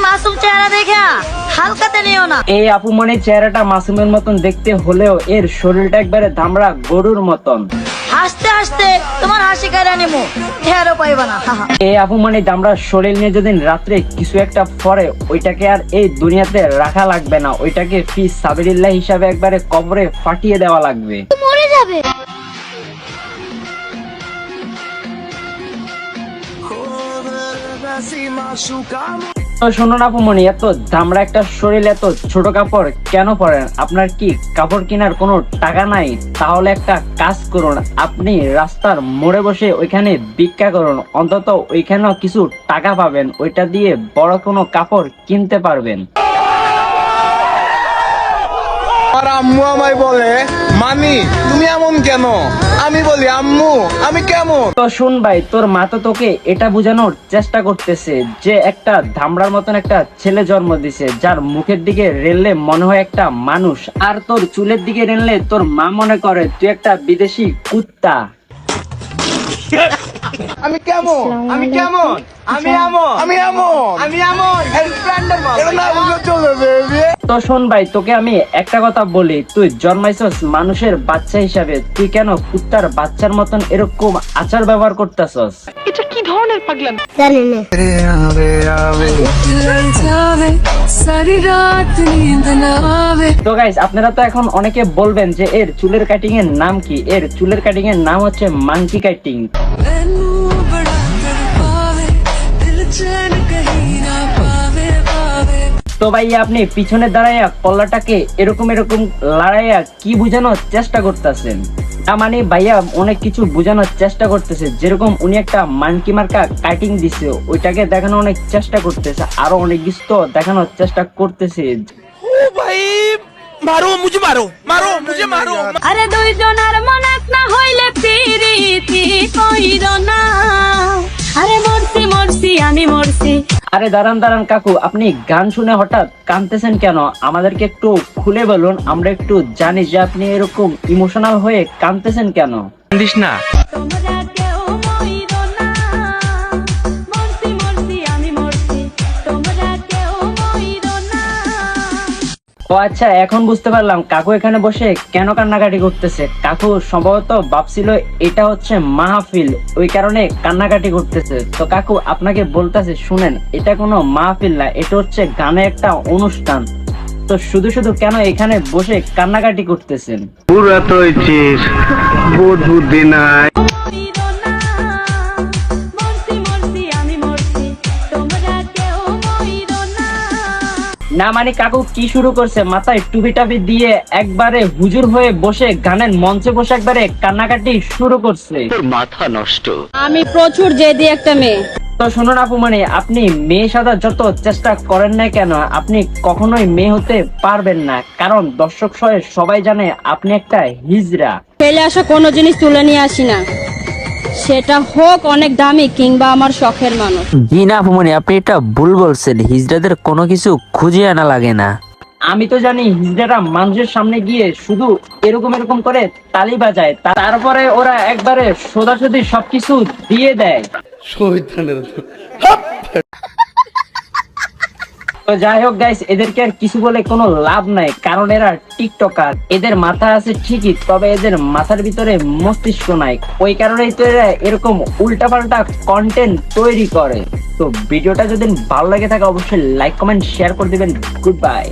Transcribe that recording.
মাসুম চেহারা দেখে হালকাতে নিও না। এই আপুমনির চেহারাটা মাসুমের মতন দেখতে হলেও এর শরীরটা একবারে ধামড়া গরুর মতন। হাসতে হাসতে তোমার হাসি কারা নেবো, ঠেরও পাইবা না। এই আপুমনি দামড়া শরীর নিয়ে যদি রাত্রে কিছু একটা পরে, ওইটাকে আর এই দুনিয়াতে রাখা লাগবে না, ওইটাকে ফি সাবিলিল্লাহ হিসাবে একবারে কবরে ফাটিয়ে দেওয়া লাগবে। মরে যাবে। তো শুনুন আপুমনি, এত দামড়া একটা শরীর এত ছোট কাপড় কেন পরেন? আপনার কি কাপড় কেনার কোনো টাকা নাই? তাহলে একটা কাজ করুন, আপনি রাস্তার মোড়ে বসে ওইখানে ভিক্ষা করুন, অন্তত ওইখানেও কিছু টাকা পাবেন, ওইটা দিয়ে বড় কোনো কাপড় কিনতে পারবেন। আর আম্মু আমায় বলে, মানি তুমি এমন কেন? আমি বলি, আম্মু আমি কেমন? তো শুন ভাই, তোর মা তো তোকে এটা বোঝানোর চেষ্টা করতেছে যে একটা ধামড়ার মতন একটা ছেলে জন্ম দিছে, যার মুখের দিকে রেললে মনে হয় একটা মানুষ, আর তোর চুলের দিকে রেললে তোর মা মনে করে তুই একটা বিদেশি কুত্তা। আমি কেমন? আমি কেমন? আমি এমন, আমি এমন, আমি এমন। এটা না বুঝলে চলে বেবি। তো শোন ভাই, তোকে আমি একটা কথা বলি, তুই জন্মাইছস মানুষের বাচ্চা হিসাবে, তুই কেন কুত্তার বাচ্চার মতন এরকম আচার ব্যবহার করতেছস? এটা কি ধরনের পাগলামি? জানি না। সারি রাত নীंद না আবে। তো গাইস, আপনারা তো এখন অনেকে বলবেন যে এর চুলের কাটিং এর নাম কি? এর চুলের কাটিং এর নাম হচ্ছে মাঙ্কি কাটিং। मैनू बड़ा तड़पावे दिल चैन कहीं ना पावे पावे। তো ভাই, আপনি পিছনে দাঁড়াইয়া কল্লাটাকে এরকম এরকম লড়াইয়া কি বোঝানোর চেষ্টা করতেছেন? মানে ভাইয়া অনেক কিছু বোঝানোর চেষ্টা করতেছে, যেরকম উনি একটা মানকি মার্কা কাটিং দিছে, ওইটাকে দেখানোর অনেক চেষ্টা করতেছে, আরো অনেক কিছু তো দেখানোর চেষ্টা করতেছে। ও ভাই, মারো মুঝে, মারো মারো মুঝে, মারো। আরে দুইজনের মন এক না হইলে প্রীতি কইর না। আরে মরছি মরছি আমি মরছি। আরে দাঁড়ান দাঁড়ান কাকু, আপনি গান শুনে হঠাৎ কাঁদতেছেন কেন? আমাদেরকে একটু খুলে বলুন, আমরা একটু জানি যে আপনি এরকম ইমোশনাল হয়ে কাঁদতেছেন কেন। দিস না। তোমরা কেউ মইর না। মরছি মরছি আমি মরছি, তোমরা কেউ মইর না। ও আচ্ছা, এখন বুঝতে পারলাম কাকু এখানে বসে কেন কান্নাকাটি করতেছে। কাকু সম্ভবত ভাবছিল এটা হচ্ছে মাহফিল, ওই কারণে কান্নাকাটি করতেছে। তো কাকু আপনাকে বলতেছে, শুনেন, এটা কোনো মাহফিল না, এটা হচ্ছে গানে একটা অনুষ্ঠান। তো শুধু শুধু কেন এখানে বসে কান্নাকাটি করতেছেন? পুরা তো হইছিস, বোধ বুদ্ধি নাই। মইর না। মরছি মরছি আমি মরছি, তোমরা কেউ মইর না। না মানে কাকু কি শুরু করছে? মাথায় টুপি টাপি দিয়ে একবারে হুজুর হয়ে বসে গানের মঞ্চে বসে একবারে কান্নাকাটি শুরু করছে। আমি প্রচুর জেদি একটা মেয়ে। তো শুনুন আপু, মানে আপনি মেয়ে সাদা যত চেষ্টা করেন না কেন, আপনি কখনোই মেয়ে হতে পারবেন না, কারণ দর্শক সবাই জানে আপনি একটা হিজড়া। ফেলে আসা কোনো জিনিস তুলে নিয়ে আসি না, সেটা হোক অনেক দামি কিংবা আমার শখের মানুষ। জি না আপুমনি, আপনি এটা ভুল বলছেন, হিজড়াদের কোনো কিছু খুঁজে আনা লাগে না। আমি তো জানি হিজড়ারা মানুষের সামনে গিয়ে শুধু এরকম এরকম করে তালি বাজায়, তারপরে ওরা একবারে সোজাসুজি সবকিছু দিয়ে দেয়। তো যাই হোক গাইস, এদেরকে আর কিছু বলে কোনো লাভ নাই, কারণ এরা টিকটকার। এদের মাথা আছে ঠিকই, তবে এদের মাথার ভিতরে মস্তিষ্ক নাই, ওই কারণেই তো এরা এরকম উল্টাপাল্টা কন্টেন্ট তৈরি করে। তো ভিডিওটা যদি ভালো লাগে থাকে অবশ্যই লাইক কমেন্ট শেয়ার করে দিবেন। Good bye.